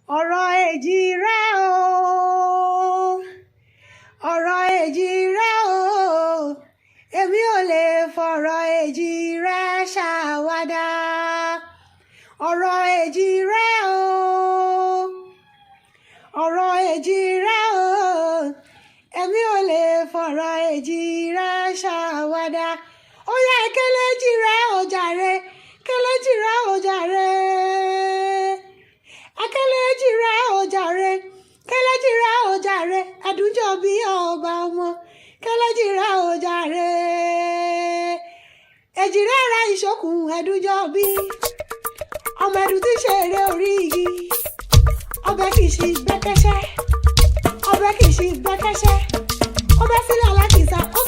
ọ̀rọ̀ èjì rẹ o ọ̀rọ̀ èjì rẹ o èmi ò lè fọ̀rọ̀ èjì rẹ ṣàwàdà ọ̀rọ̀ èjì rẹ o ọ̀rọ̀ èjì rẹ o èmi ò lè fọ̀rọ̀ èjì rẹ ṣàwàdà ó yá kẹlẹ́jì rẹ o jàre kẹlẹ́jì rẹ o jàre akẹlẹ́jì rẹ o jàre kẹlẹ́jì rẹ o jàre ẹ̀dùnjọ́ bí ọba ọmọ kẹlẹ́jì rẹ o jàre èjì rẹ ra ìṣokùn ẹ̀dùnjọ́ bí ọmọ ẹ̀dùn tí ṣe eré orí igi ọbẹ̀ kì í ṣe gbẹ́kẹ́ṣẹ́ ọbẹ̀ kì í ṣe gbẹ́kẹ́ṣẹ́ ọbẹ̀ sílẹ̀ alákìsà ó